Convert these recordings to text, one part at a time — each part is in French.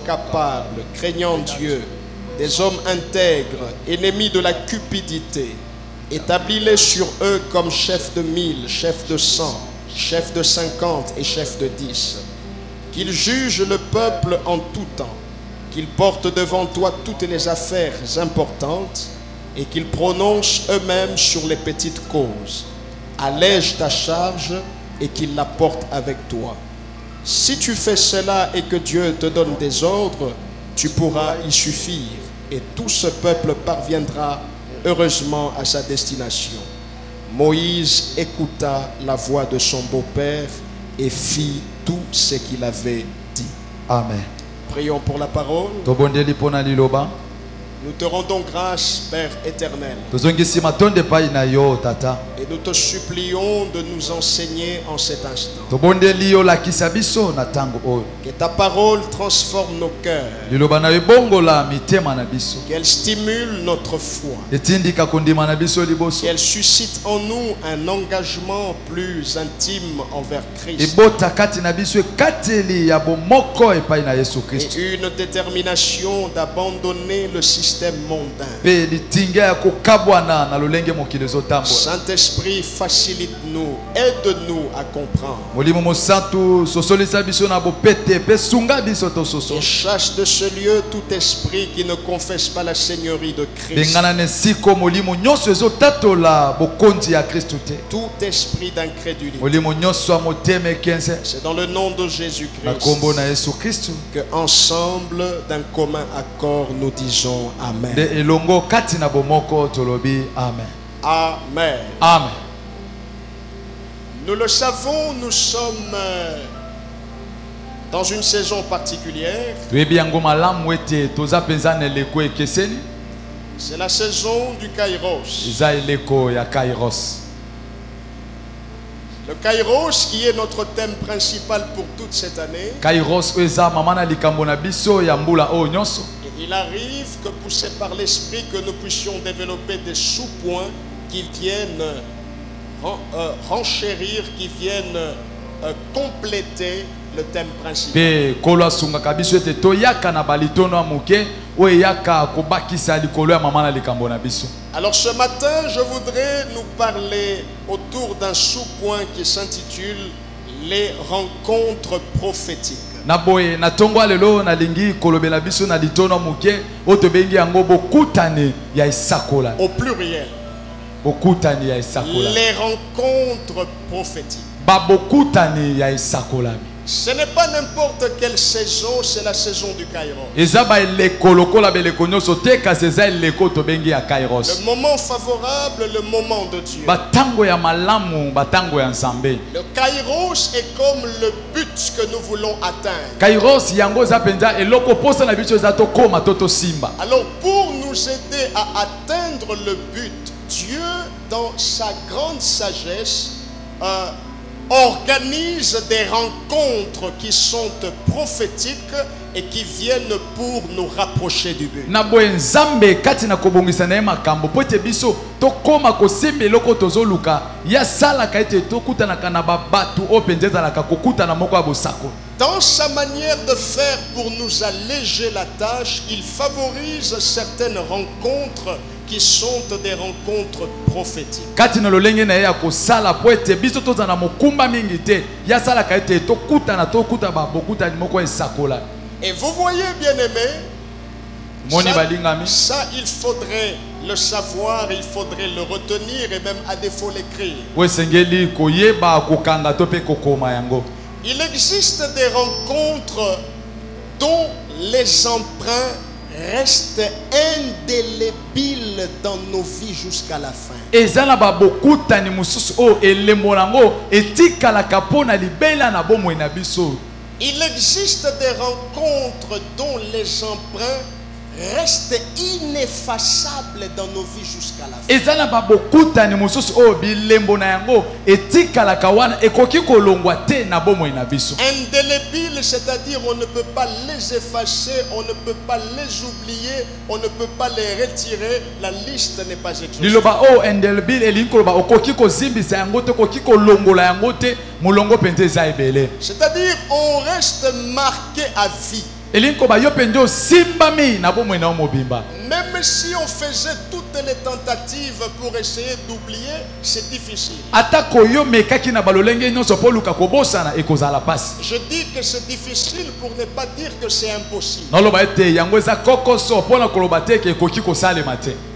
capables, craignant Dieu, des hommes intègres, ennemis de la cupidité. Établis-les sur eux comme chefs de 1000, chefs de 100, chefs de 50 et chefs de 10. Qu'ils jugent le peuple en tout temps, qu'ils portent devant toi toutes les affaires importantes et qu'ils prononcent eux-mêmes sur les petites causes. Allège ta charge et qu'ils la portent avec toi. Si tu fais cela et que Dieu te donne des ordres, tu pourras y suffire et tout ce peuple parviendra heureusement à sa destination. Moïse écouta la voix de son beau-père et fit tout ce qu'il avait dit. Amen. Prions pour la parole. Nous te rendons grâce, Père éternel. Et nous te supplions de nous enseigner en cet instant. Que ta parole transforme nos cœurs. Qu'elle stimule notre foi. Qu'elle suscite en nous un engagement plus intime envers Christ. Et une détermination d'abandonner le système mondain. Saint-Esprit, facilite-nous, aide-nous à comprendre. Et chasse de ce lieu tout esprit qui ne confesse pas la Seigneurie de Christ. Tout esprit d'incrédulité. C'est dans le nom de Jésus-Christ que ensemble, d'un commun accord, nous disons Amen. Amen. Amen. Nous le savons, nous sommes dans une saison particulière. C'est la saison du Kairos. Le Kairos qui est notre thème principal pour toute cette année. Il arrive que poussé par l'Esprit que nous puissions développer des sous-points qui viennent renchérir, qui viennent compléter le thème principal. Alors ce matin, je voudrais nous parler autour d'un sous-point qui s'intitule les rencontres prophétiques. Au pluriel. Les rencontres prophétiques. Ce n'est pas n'importe quelle saison, c'est la saison du Kairos. Le moment favorable, le moment de Dieu. Le Kairos est comme le but que nous voulons atteindre. Alors pour nous aider à atteindre le but, Dieu, dans sa grande sagesse, organise des rencontres qui sont prophétiques et qui viennent pour nous rapprocher du but. Dans sa manière de faire pour nous alléger la tâche, il favorise certaines rencontres qui sont des rencontres prophétiques. Et vous voyez, bien-aimés, ça il faudrait le savoir, il faudrait le retenir et même à défaut l'écrire. Il existe des rencontres dont les emprunts restent indélébiles dans nos vies jusqu'à la fin. Il existe des rencontres dont les emprunts restent ineffaçables dans nos vies jusqu'à la fin. Indélébiles, c'est-à-dire on ne peut pas les effacer, on ne peut pas les oublier, on ne peut pas les retirer, la liste n'est pas exhaustive. C'est-à-dire on reste marqué à vie. Même si on faisait toutes les tentatives pour essayer d'oublier, c'est difficile. Je dis que c'est difficile pour ne pas dire que c'est impossible.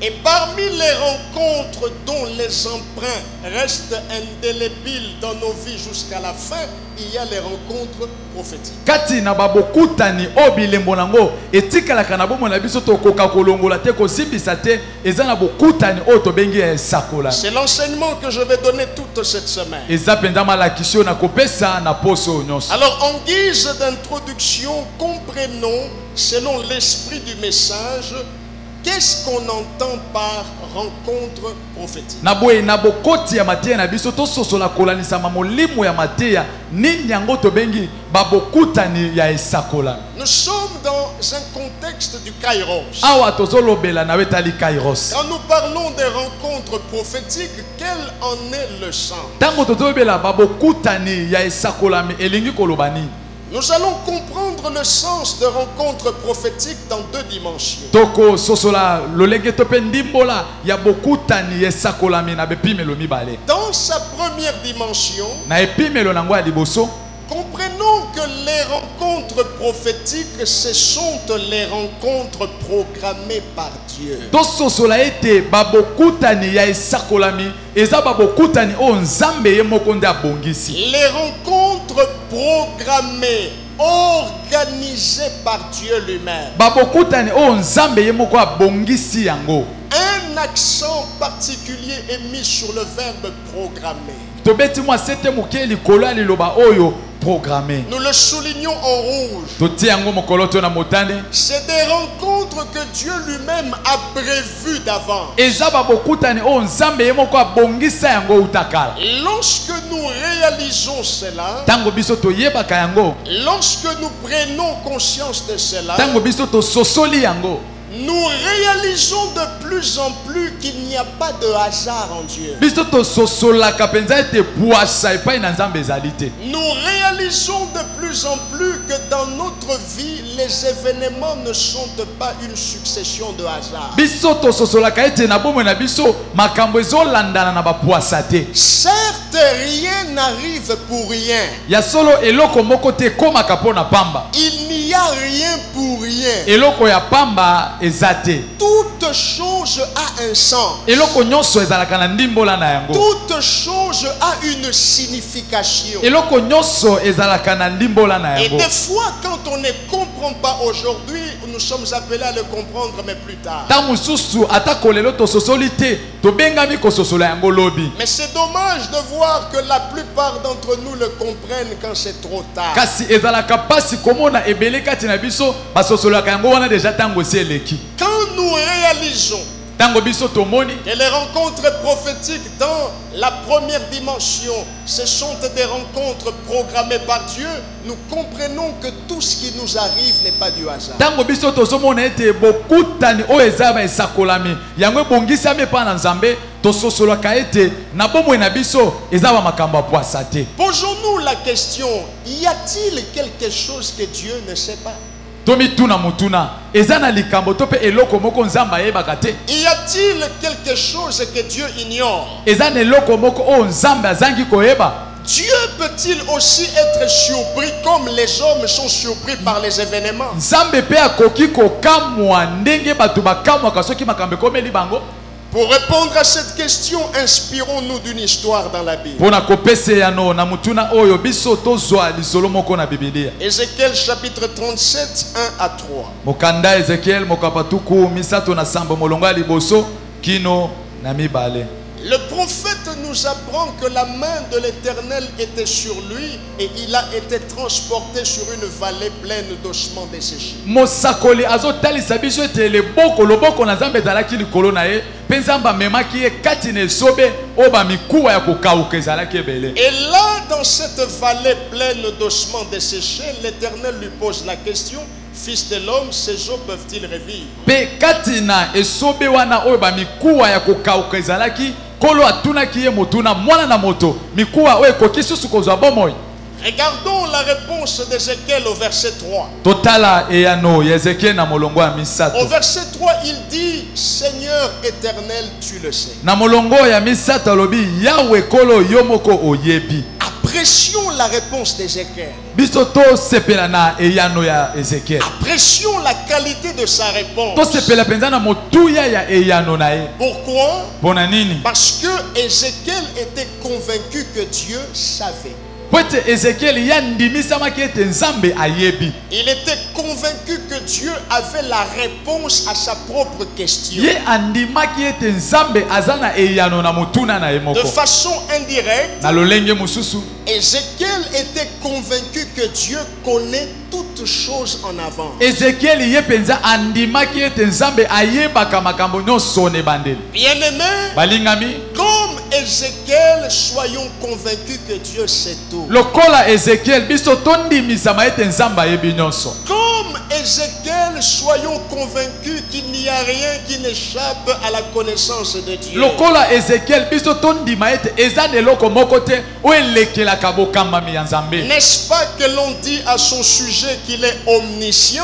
Et parmi les rencontres dont les emprunts restent indélébiles dans nos vies jusqu'à la fin, il y a les rencontres prophétiques. C'est l'enseignement que je vais donner toute cette semaine. Alors, en guise d'introduction, comprenons, selon l'esprit du message, qu'est-ce qu'on entend par rencontre prophétique? Nous sommes dans un contexte du Kairos. Quand nous parlons des rencontres prophétiques, quel en est le sens? Nous allons comprendre le sens de rencontres prophétiques dans deux dimensions. Dans sa première dimension, comprenons que les rencontres prophétiques, ce sont les rencontres programmées par Dieu. Les rencontres programmées, organisées par Dieu lui-même. Un accent particulier est mis sur le verbe programmer. Nous le soulignons en rouge. C'est des rencontres que Dieu lui-même a prévues d'avance. Lorsque nous réalisons cela, lorsque nous prenons conscience de cela, nous réalisons de plus en plus qu'il n'y a pas de hasard en Dieu. Nous réalisons de plus en plus que dans notre vie, les événements ne sont pas une succession de hasard. Certes, rien n'arrive pour rien. Il n'y a rien pour rien. Toute chose a un sens. Toute chose a une signification. Et des fois, quand on ne comprend pas aujourd'hui, nous sommes appelés à le comprendre, mais plus tard. Mais c'est dommage de voir que la plupart d'entre nous le comprennent quand c'est trop tard. Quand nous réalisons que les rencontres prophétiques dans la première dimension, ce sont des rencontres programmées par Dieu, nous comprenons que tout ce qui nous arrive n'est pas du hasard. Posons-nous la question, y a-t-il quelque chose que Dieu ne sait pas? Y a-t-il quelque chose que Dieu ignore? Dieu peut-il aussi être surpris comme les hommes sont surpris par les événements? Pour répondre à cette question, inspirons-nous d'une histoire dans la Bible. Ézéchiel chapitre 37, 1 à 3. Le prophète nous apprend que la main de l'Éternel était sur lui et il a été transporté sur une vallée pleine d'ossements desséchés. Et là, dans cette vallée pleine d'ossements desséchés, l'Éternel lui pose la question: Fils de l'homme, ces eaux peuvent-ils revivre? Regardons la réponse d'Ézéchiel au verset 3. Totala eyano Ezekiel na molongo ya misato. Au verset 3, il dit, Seigneur éternel, tu le sais. Na molongo ya misato lobi Yahweh kolo yomoko oyebi. Apprécions la réponse d'Ézéchiel. Biso to sepela na eyano ya Ezekiel. Apprécions la qualité de sa réponse. To sepela penza na motuya ya eyano na ye. Pourquoi? Bona nini? Parce que Ézéchiel était convaincu que Dieu savait. Pote Ezekiel yandimisa ete nzambe ayebi. Il était convaincu que Dieu avait la réponse à sa propre question. Ye andimaki ete nzambe azana eyano na motuna na yemoko. De façon indirecte, Na lolenge mususu. Ézéchiel était convaincu que Dieu connaît toutes choses en avance. Ezekiel ye penza andimaki ete nzambe ayebaka makambo nyonso ne bandeli. Bien-aimé, Balingami. comme Ézéchiel, soyons convaincus que Dieu sait tout. Lokola Ezekiel biso tondimisa ete nzambe ayebi nyonso. Comme Ézéchiel, soyons convaincus qu'il n'y a rien qui n'échappe à la connaissance de Dieu. Lokola Ezekiel biso tondima ete eza neloko moko te o elekelaka bokambami ya nzambe. N'est-ce pas que l'on dit à son sujet qu'il est omniscient?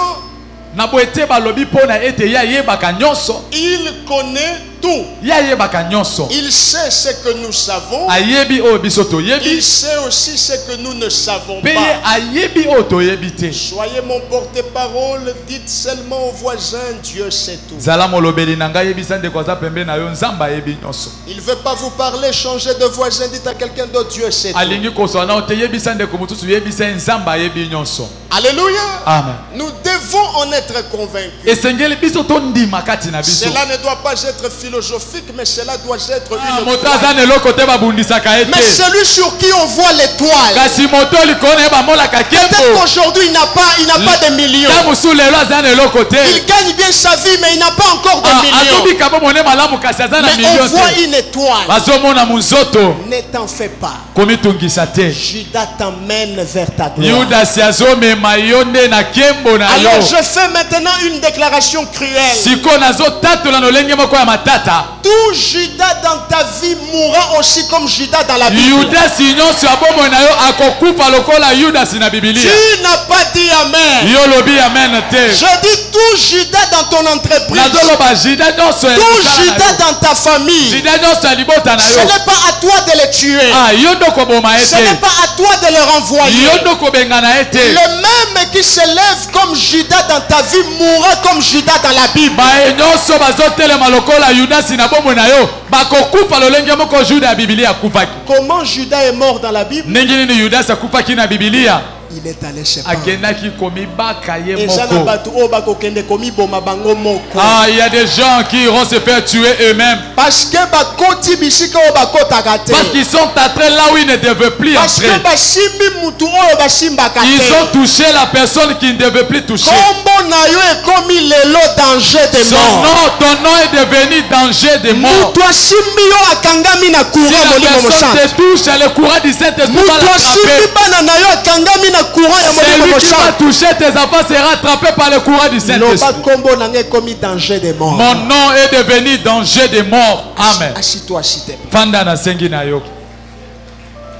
Na boete balobi pona ete ya yebaka nyonso. Il connaît tout. Ya yebaka nyonso. Il sait ce que nous savons. Ayebi o biso toyebi. Il sait aussi ce que nous ne savons Pe pas. ayebi o toyebi te. Soyez mon porte-parole, dites seulement aux voisins, Dieu sait tout. Zala molobeli na ngai yebisa ndeko aza pembe na yo nzambe ayebi nyonso. Il ne veut pas vous parler, changez de voisin, dites à quelqu'un d'autre, Dieu sait tout. Alingi koso na o te yebisa ndeko mutusu yebisa nzambe ayebi nyonso. Alléluia. Amen. Nous devons en être convaincus. Esengeli biso tondima kati na biso. Cela ne doit pas être philosophique, mais cela doit être une Moto foi. aza na eloko te babundisaka ete. Mais celui sur qui on voit l'étoile, Kasi moto likona yeba molaka peut-être kembo. qu'aujourd'hui il n'a pas de millions. Ta musu lelo aza na eloko te. Il gagne bien sa vie, mais il n'a pas encore de millions. Azobika bo mone malamu kasi aza na Mais million on voit te. une étoile. Bazomona munzoto. Ne t'en fais pas. Komitungisa te. Judas t'emmène vers ta gloire. Yudas azomema yo nde na kembo na yo. Alors je fais maintenant une déclaration cruelle. Siko nazotatola no lenge moko ya matata. Tout Judas dans ta vie mourra aussi comme Judas dans la Bible. Yudas nyonso abomo na yo akokufa lokola Yudas na Biblia. Tu n'as pas dit amen. Yo lobi amen te. Je dis tout Judas dans ton entreprise. Nazoloba Judas nyonso. Tout Judas dans ta famille. Judas nyonso libota na Ce yo. n'est pas à toi de les tuer. Ah yo ndoko boma Ce ete. n'est pas à toi de leur envoyer. Yo ndoko bengana ete. Le même qui se lève comme Judas dans ta vie mourra comme Judas dans la Bible. Ba nyonso bazotelema lokola Yudas na bomo na yo. Bakokufa lolenge moko Judas ya Biblia akufaki. Comment Judas est mort dans la Bible? Ndenge nini Yudas akufaki na Biblia? Il est allé chez Pan. Akendaki komibaka ye Et ça n'a moko. pas tout. Oh, bakokende komi boma bango moko. Ah, il y a des gens qui iront se faire tuer eux-mêmes. Parce que bakoti bisika o bakotaka te. Parce qu'ils sont entrés là où ils ne devaient plus Parce entrer. que basimbi mutu oyo basimbaka te. Ils ont touché la personne qui ne devait plus toucher. Kombo na yo ekomi lelo danger de Son mort. nom, ton nom est devenu danger de mort. Mutu asimbi yo akangami na Si courant la molimo personne mosantu. te touche, le courant du Saint-Esprit va Mutu asimbi l'attraper. bana na yo akangami na courant ya molimo Celui qui va mosantu. toucher tes enfants sera attrapé par le courant du Loba Saint-Esprit. kombo na ngai ekomi danger de mort. Mon nom est devenu danger de mort. Amen. Assis-toi, s'il te plaît. Fanda na sengi na yo.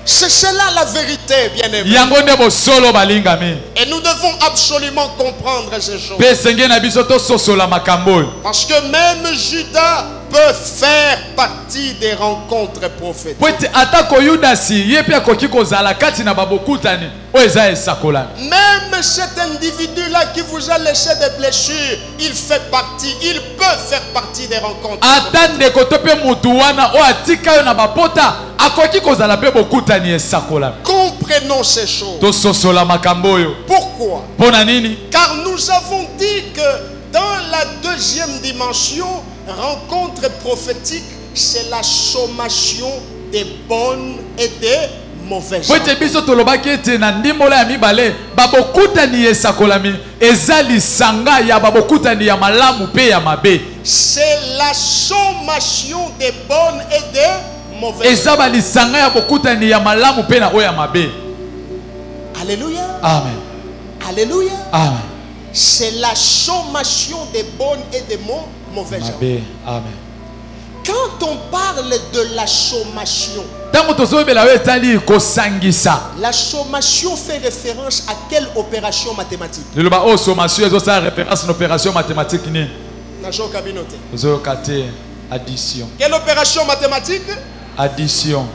C'est cela la vérité, bien-aimé. Yango nde bosolo balingami. Et nous devons absolument comprendre ces choses. Pe senge na biso to sosola makambo. Parce que même Judas peut faire partie des rencontres prophétiques. Poete atako Yudasi ye pe akoki kozala kati na babokutani oyo eza esakolami. Même cet individu-là qui vous a laissé des blessures, il fait partie, il peut faire partie des rencontres. Ata ndeko to pe mutu wana oyo atika yo na bapota akoki kozala pe bokutani esakolami. Comprenons ces choses. To sosola makambo oyo. Pourquoi? Pona nini? Car nous avons dit que dans la deuxième dimension, rencontre prophétique, c'est la sommation des bonnes et des mauvaises. Poete biso tolobaki ete na ndimbola ya mibale babokutani esakolami eza lisanga ya babokutani ya malamu pe ya mabe. C'est la sommation des bonnes et des mauvaises. Eza ba lisanga ya bokutani ya malamu pe na oyo ya mabe. Alléluia. Amen. Alléluia. Amen. C'est la sommation des bonnes et des mauvaises. Mabe. Amen. Quand quand on parle de la sommation, la sommation fait référence à quelle opération mathématique? Addition. Quelle opération mathématique? Addition.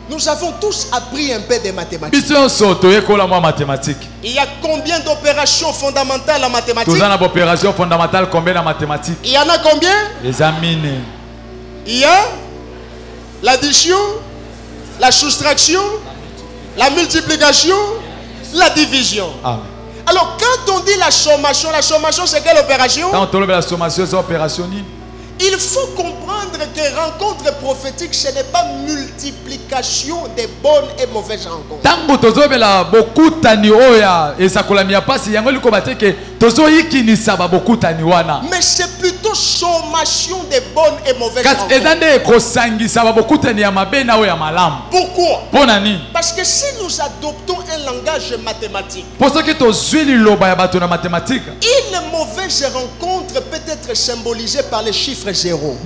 Nous avons tous appris un peu de mathématiques. Il y a combien d'opérations fondamentales en mathématiques? Il y en a combien? Il y a l'addition, la soustraction, la multiplication, la division. Amen. Alors quand on dit la sommation c'est quelle opération? Il faut comprendre que rencontre prophétique, ce n'est pas multiplication des bonnes et mauvaises rencontres. Mais c'est plutôt sommation des bonnes et mauvaises rencontres. Pourquoi? Parce que si nous adoptons un langage mathématique, une mauvaise rencontre peut être symbolisée par les chiffres 0.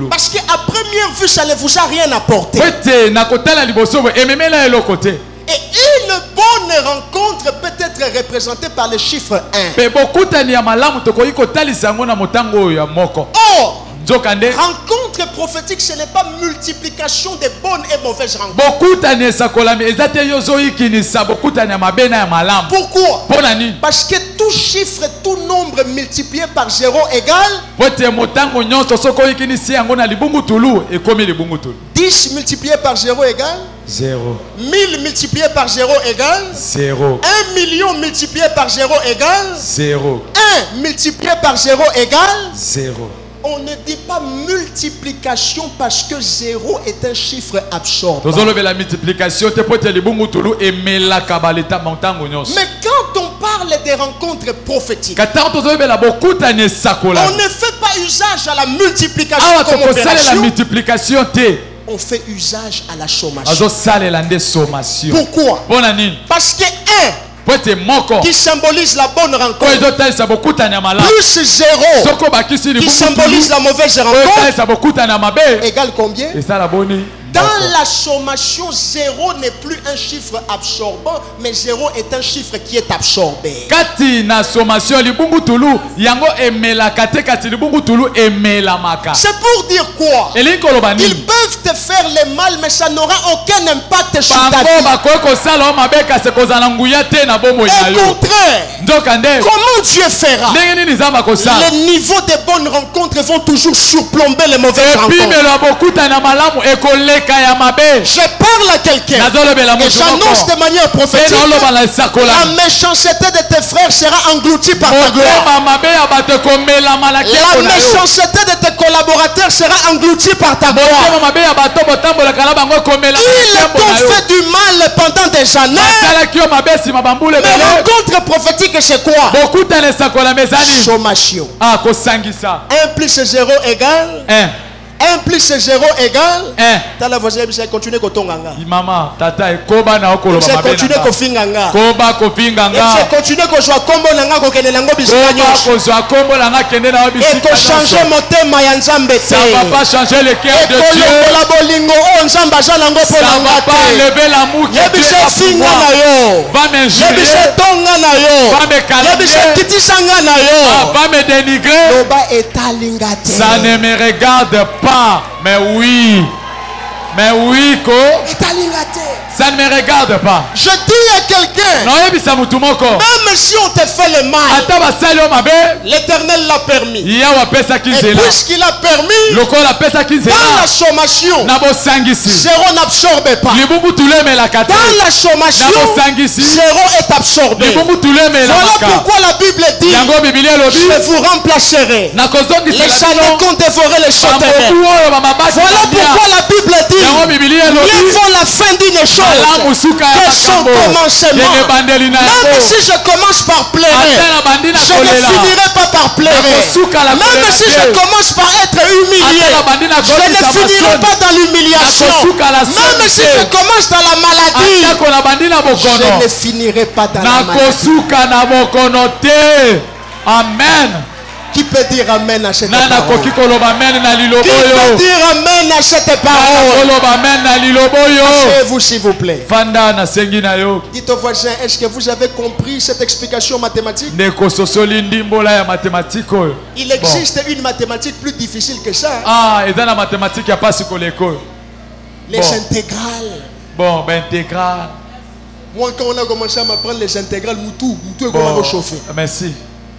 Parce qu'à première vue, ça ne vous a rien apporté. Et une bonne rencontre peut être représentée par le chiffre 1. Or, rencontre prophétique, ce n'est pas multiplication des bonnes et mauvaises rencontres. Pourquoi? Parce que tout chiffre, tout nombre multiplié par 0 égale 10 multiplié par 0 égale 0. 1000 multiplié par 0 égale 0. 1 million multiplié par 0 égale 0. 1 multiplié par 0 égale 0. On ne dit pas multiplication parce que 0 est un chiffre absorbant. Mais quand on parle des rencontres prophétiques, on ne fait pas usage à la multiplication comme opération. On fait usage à la sommation. Pourquoi? Parce que 1 qui symbolise la bonne rencontre plus 0 qui symbolise la mauvaise rencontre égale combien? Dans la sommation, 0 n'est plus un chiffre absorbant, mais 0 est un chiffre qui est absorbé. C'est pour dire quoi? Ils peuvent te faire le mal, mais ça n'aura aucun impact sur ta vie. Au contraire, comment Dieu fera? Les niveaux des bonnes rencontres vont toujours surplomber les mauvaises rencontres. Je parle à quelqu'un et j'annonce de manière prophétique, la méchanceté de tes frères sera engloutie par ta gloire. La méchanceté de tes collaborateurs sera engloutie par ta gloire. Ils t'ont fait du mal pendant des années. Mais rencontre prophétique, c'est quoi? Sommation. 1 plus 0 égale 1 plus 0 égale 1. T'as la voisine, j'ai continué à tonganga. Maman, tata, koba na okolo mabe. J'ai continué à finganga. Koba kofinganga. J'ai continué à jouer kombo nanga ko kende nango bisika nyos. Koba ko jouer kombo nanga kende na bisika. Et ko changer motema ya Nzambe te. Ça va pas changer le cœur de Dieu. Et ko la bolingo o Nzamba za nango po nanga te. Ça va pas lever l'amour que Dieu a pour moi. Va m'injurer. Yebise tonga na yo. Va me calmer. Yebise kitisanga na yo. Va me dénigrer. Loba etalinga te. Ça ne me regarde pas, mais oui, ko. Ça ne me regarde pas. Je dis à quelqu'un, même si on te fait le mal, l'Éternel l'a permis. Et puisqu'il a permis, dans la sommation, 0 n'absorbe pas. Dans la sommation, 0 est absorbé. Voilà pourquoi la Bible dit, je vous remplacerai. Les salons ont dévoré les châtaignes. Voilà pourquoi la Bible dit, mieux vaut la fin d'une chose que son commencement. Même si je commence par pleurer, je ne finirai pas par pleurer. Même si je commence par être humilié, je ne finirai pas dans l'humiliation. Même si je commence dans la maladie, je ne finirai pas dans la maladie. Amen. Qui peut dire amen à cette Nana parole? koki koloba amen na Qui lilobo peut yo. dire amen à cette Nana parole? koloba amen na lilobo yo. Asseyez-vous s'il vous plaît. Fanda na sengi na yo. Dites au voisin, est-ce que vous avez compris cette explication mathématique? Ndeko sosoli ndimbola ya mathématique oyo. Il existe une mathématique plus difficile que ça. Ah, eza na mathématique ya pasi koleko. Les Bon. intégrales. Bon, ben intégral. Moi, quand on a commencé à m'apprendre les intégrales, Moutou est comme Bon, réchauffé. merci.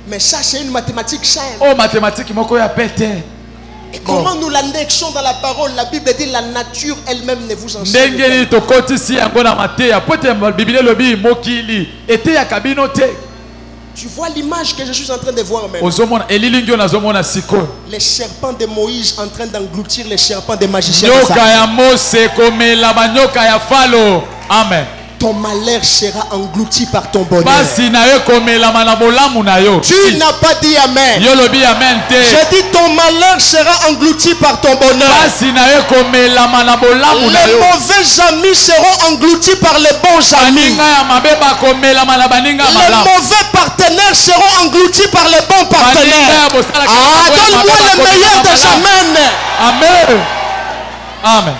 Mais ça, c'est une mathématique simple. Oh, mathématique moko ya pete. Et comment nous l'annexons dans la parole? La Bible dit la nature elle-même ne vous enseigne. Ndengeli tokotisi yango na mateya. Pote Bible lobi mokili ete ya kabino te. Tu vois l'image que je suis en train de voir maintenant. Ozomona elilingyo nazomona siko. Les serpents de Moïse en train d'engloutir les serpents des magiciens. Nyoka ya Mose komela banyoka ya Falo. Amen. Ton malheur sera englouti par ton bonheur. Basi na yo komela mana bolamu na yo. Tu n'as pas dit amen. Yo lobi amen te. Je dis ton malheur sera englouti par ton bonheur. Basi na yo komela mana bolamu na Les yo. mauvais amis seront engloutis par les bons amis. Baninga ya mabeba komela mana baninga Les malamu. mauvais partenaires seront engloutis par les bons partenaires. Ah, donne-moi le meilleur des amens. Amen. Amen.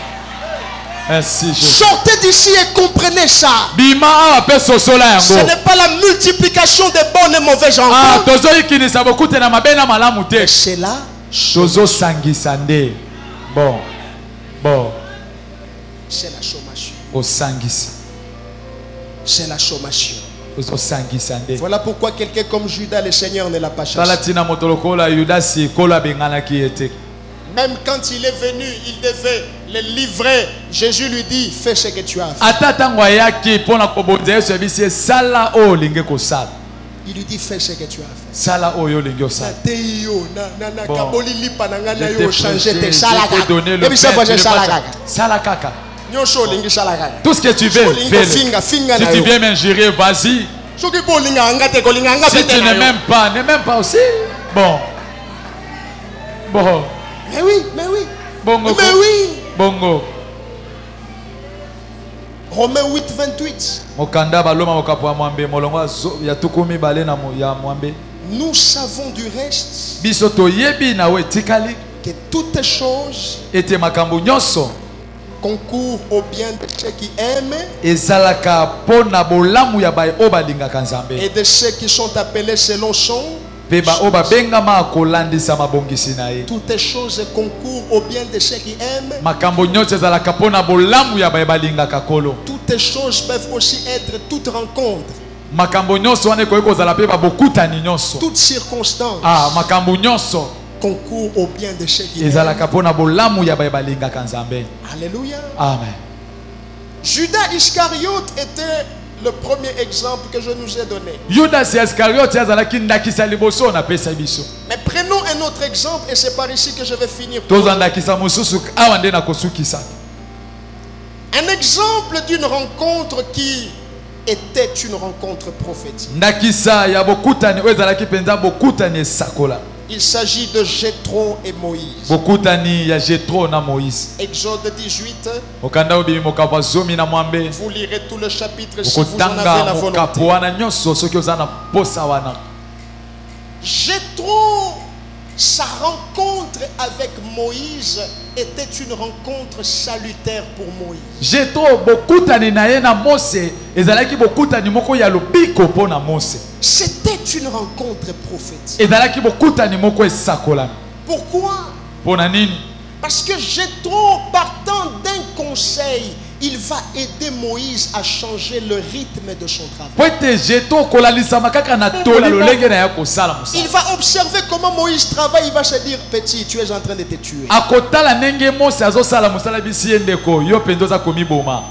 Merci Jésus. Sortez d'ici et comprenez ça. Bima awa pe sosola Ce yango. n'est pas la multiplication des bons et mauvais Ah, enfants. tozo ikinisa bokute na mabe na malamu te. C'est là. Tozo sangisa nde. Bon. Bon. C'est la sommation. Osangisi. C'est la sommation. Tozo sangisa nde. Voilà pourquoi quelqu'un comme Judas, le Seigneur ne l'a pas chassé. Talatina motolokola Yudasi kola bengana ki ete. Même quand il est venu, il devait le livrer. Jésus lui dit, fais ce que tu as fait. Ata tango ayaki pona kobonza Yesu yebisi sala o linge ko sala. Il lui dit, fais ce que tu as fait. Sala o yo linge osala. Bon. Je t'ai donné le pain, sala kaka. Tout ce que tu veux, fais-le. Si tu viens m'ingérer, vas-y. Si tu ne m'aimes pas aussi. Bon. Bon. Mais oui, mais oui. Bongo. Mais oui. Bongo. Romains 8, 28. Mokanda baloma mokapo mwambe molongo ya tukumi bale na ya mwambe. Nous savons du reste Biso toyebi na we tikali que toutes choses ete makambo nyonso concourent au bien de ceux qui aiment ezalaka pona bolamu ya bae o balingaka Nzambe et de ceux qui sont appelés selon son. pe ba o babengama kolandisa mabongisi na ye. Toutes choses concourent au bien de ceux qui aiment. Makambo nyonso ezalaka pona bolamu ya bae balingaka kolo. Toutes choses peuvent aussi être toute rencontre, Makambo nyonso wane koyeko zala pe ba bokutani nyonso. toute circonstance Ah, makambo nyonso concourt au bien de ceux qui aiment. ezalaka pona bolamu ya bae balingaka Nzambe. Alléluia. Amen. Judas Iscariote était le premier exemple que je nous ai donné. Judas Iscariote azalaki ndakisa liboso na pesa biso. Mais prenons un autre exemple et c'est par ici que je vais finir. Tozandakisa mususu awa nde na kosukisa. Un exemple d'une rencontre qui était une rencontre prophétique. Ndakisa ya bokutani oyo ezalaki penza bokutani esakola. Il s'agit de Jéthro et Moïse. Bokutani ya Jéthro na Moïse. Exode 18. Okanda obi mokapo zomi na mwambe. Vous lirez tout le chapitre si vous en avez Okotanga la mokapo volonté. wana nyonso soki ozana posa wana. Jéthro, sa rencontre avec Moïse était une rencontre salutaire pour Moïse. Jéthro bokutani na ye na Mose ezalaki bokutani moko ya lobiko pona Mose. C'était une rencontre prophétique. Ezalaki bokutani moko esakola. Pourquoi? Pona nini? Parce que Jéthro, partant d'un conseil, il va aider Moïse à changer le rythme de son travail. Poete Jéthro kolalisa makaka na tola lolenge na ya kosala Il musala. va observer comment Moïse travaille. Il va se dire, petit, tu es en train de te tuer. Akotala ndenge Mose azosala musala bisi ye ndeko yo pendoza komi boma.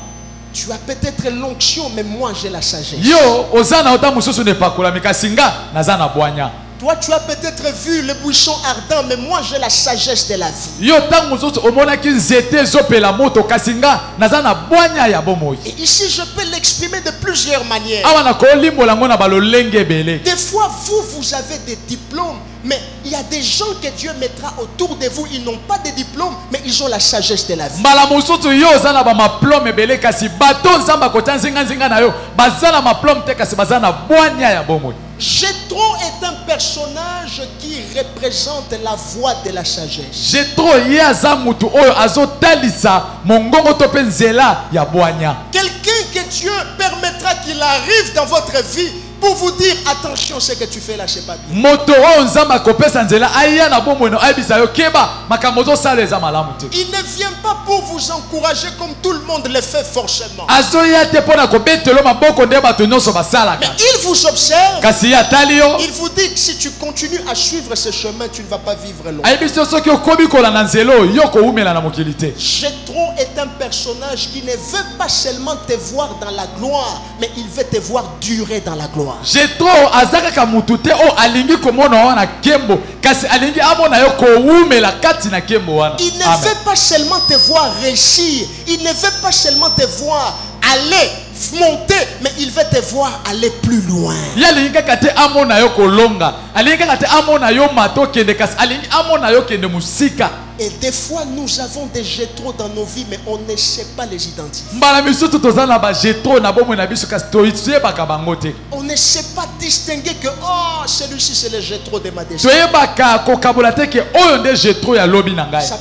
Tu as peut-être l'onction, mais moi j'ai la sagesse. Yo ozana ota mususu ne pakola mikasinga nazana bwanya. Toi, tu as peut-être vu le buisson ardent, mais moi j'ai la sagesse de la vie. Yo tang mususu omonaki nzete zopela moto kasinga nazana bwanya ya bomoi. Et ici, je peux l'exprimer de plusieurs manières. Awa na kolimbo lango na balolenge bele. Des fois, vous avez des diplômes, mais il y a des gens que Dieu mettra autour de vous. Ils n'ont pas de diplôme, mais ils ont la sagesse de la vie. Mbala mususu yo ozana ba maplome bele kasi bato nzamba kota nzinga na yo bazana maplome te kasi bazana bwanya ya bomoi. Jéthro est un personnage ange qui représente la voie de la sagesse. Quelqu'un que Dieu permettra qu'il arrive dans votre vie pour vous dire attention, ce que tu fais là, c'est pas bien. Il ne vient pas pour vous encourager comme tout le monde le fait forcément. Mais il vous observe. Il vous dit que si tu continues à suivre ce chemin, tu ne vas pas vivre longtemps. Jéthro est un personnage qui ne veut pas seulement te voir dans la gloire, mais il veut te voir durer dans la gloire. Jéthro azaka mutute o alingi komona wana kembo kasi alingi amona yo ko umela kati na kembo wana. Il ne veut pas seulement te voir réussir, il ne veut pas seulement te voir aller monter, mais il veut te voir aller plus loin. Yalingi kate amona yo kolonga, alingi kate amona yo mato kende kasi alingi amona yo kende musika. Et des fois, nous avons des Jéthro dans nos vies, mais on ne sait pas les identifier. On ne sait pas distinguer que oh, celui-ci c'est le Jéthro de ma destinée. Ça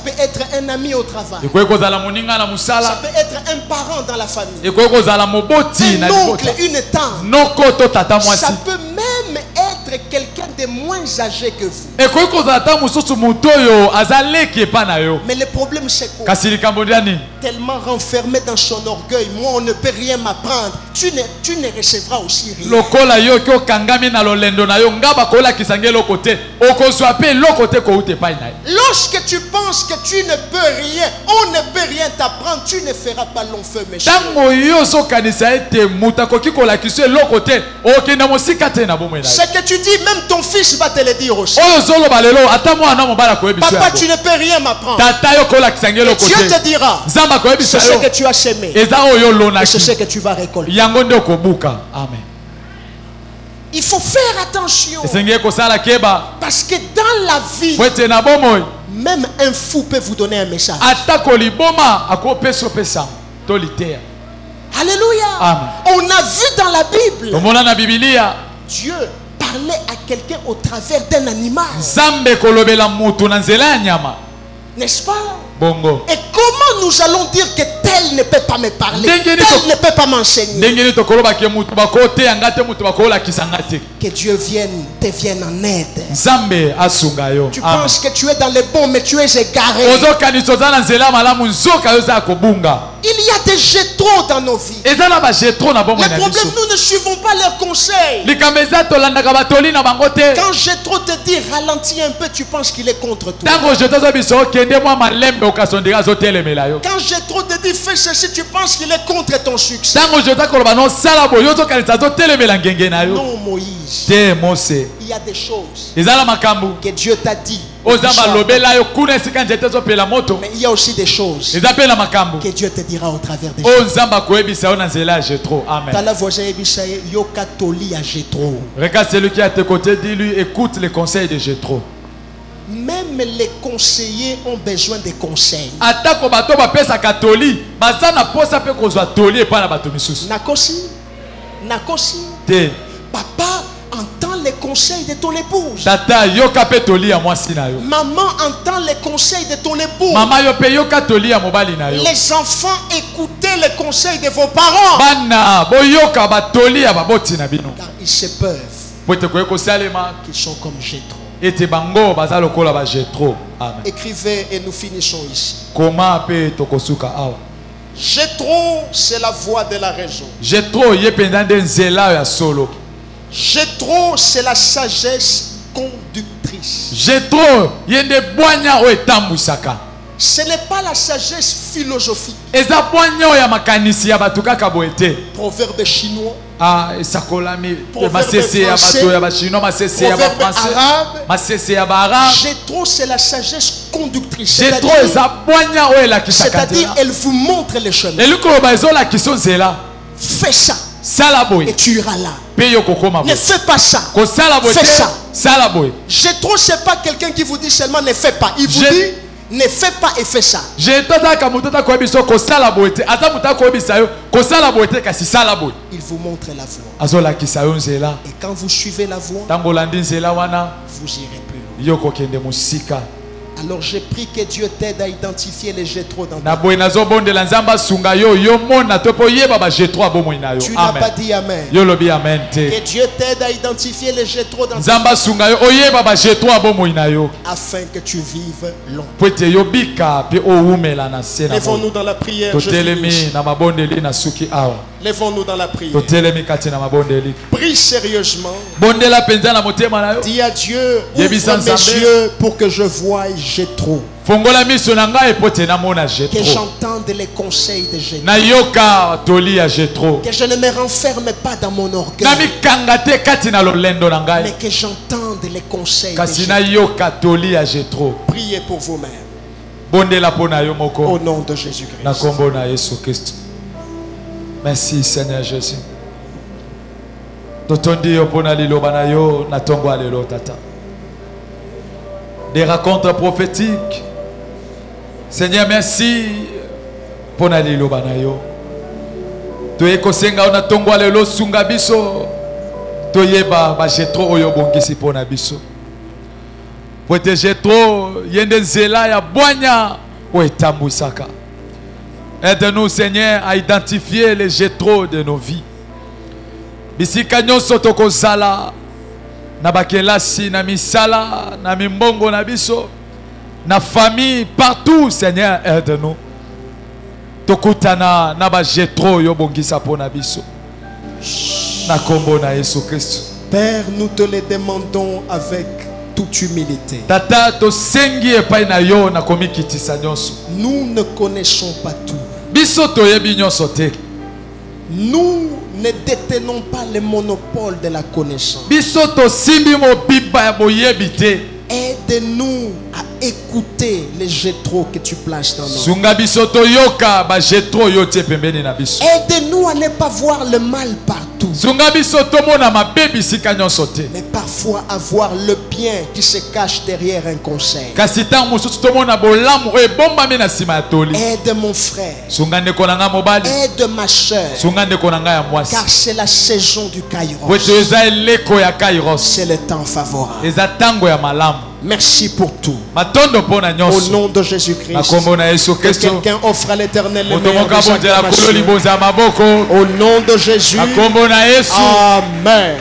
peut être un ami au travail. Ça peut être un parent dans la famille. Un oncle, une tante. Ça peut même être quelqu'un de moins âgé que vous. Mais le problème c'est quoi? Tellement renfermé dans son orgueil, moi on ne peut rien m'apprendre. Tu ne recevras aussi rien. Lorsque tu penses que tu ne peux rien, on ne peut rien t'apprendre, tu ne feras pas long feu méchant. Ce que tu dis, même ton fils va te le dire aussi. Papa, tu ne peux rien m'apprendre. Dieu te dira, c'est ce que tu as semé et c'est ce que tu vas récolter. Amen. Il faut faire attention. Parce que dans la vie, même un fou peut vous donner un message. Alléluia. Amen. On a vu dans la Bible, Dieu parlait à quelqu'un au travers d'un animal. N'est-ce pas? Bongo. Et comment nous allons dire que tel ne peut pas me parler, tel ne peut pas m'enseigner? Que Dieu te vienne en aide. Tu penses que tu es dans le bon, mais tu es égaré. Il y a des Jéthro dans nos vies. Le problème, nous ne suivons pas leurs conseils. Quand Jéthro te dit ralentis un peu, tu penses qu'il est contre toi. Quand Jéthro te dit fais ceci, tu penses qu'il est contre ton succès. Non, Moïse. Il y a des choses que Dieu t'a dit. Mais il y a aussi des choses que Dieu te dira au travers des choses. Regarde celui qui est à tes côtés, dis-lui écoute les conseils de Jéthro. Même les conseillers ont besoin de conseils. Nakosi. Papa entend les conseils de ton épouse. Maman entend les conseils de ton époux. Les enfants écoutez les conseils de vos parents. Car ils se peuvent qu'ils sont comme Jéthro. Écrivez et nous finissons ici. Jéthro, c'est la voix de la raison. Jéthro, c'est la sagesse conductrice. Ce n'est pas la sagesse philosophique. Proverbe chinois. Proverbe arabe. Jéthro, c'est la sagesse conductrice. C'est-à-dire, elle vous montre le chemin. Fais ça. Et tu iras là. Ne fais pas ça. Fais ça. Jéthro, c'est pas quelqu'un qui vous dit seulement ne fais pas. Il vous dit Ne fais pas et fais ça. Il vous montre la voie. Et quand vous suivez la voie, vous irez plus loin. Alors j'ai pris que Dieu t'aide à identifier les Jétro dans ta vie. Tu n'as pas dit amen. Que Dieu t'aide à identifier les Jétro dans ta vie. Afin que tu vives longtemps. Lèvons-nous dans la prière. Lèvons-nous dans la prière. Prie sérieusement. Dis à Dieu, ouvre mes yeux pour que je voie Jétro. Que j'entende les conseils de Jétro. Que je ne me renferme pas dans mon orgueil. Mais que j'entende les conseils de Jétro. Priez pour vous-même. Au nom de Jésus-Christ. Merci Seigneur Jésus. Des rencontres prophétiques. Seigneur, merci pour nalilo banayo. Toye kosenga ona tongwa lelo sunga biso. Toyeba ba Jétro oyo bongisi pona biso. Pote Jétro yende nzela ya bwanya oetambusaka. Aide-nous, Seigneur, à identifier les Jétro de nos vies. Bisika nyonso tokozala na bakelasi na misala na mimbongo na biso na famille partout, Seigneur, aide-nous. Tokutana na ba Jétro yo bongisa pona biso. Na kombo na Yesu Kristo. Père, nous te le demandons avec toute humilité. Tata to sengi epai na yo na komikitisa nyonso. Nous ne connaissons pas tout. Nous ne détenons pas le monopole de la connaissance. Aide-nous à écouter les Jétro que tu places dans nos vies. Aide-nous à ne pas voir le mal partout, mais parfois à voir le bien qui se cache derrière un conseil. Aide mon frère, aide ma soeur, car c'est la saison du Kairos. C'est le temps favorable. Merci pour tout. Au nom de Jésus-Christ. Que quelqu'un offre à l'Éternel le meilleur de chaque acclamation. Au nom de Jésus. Amen. Amen.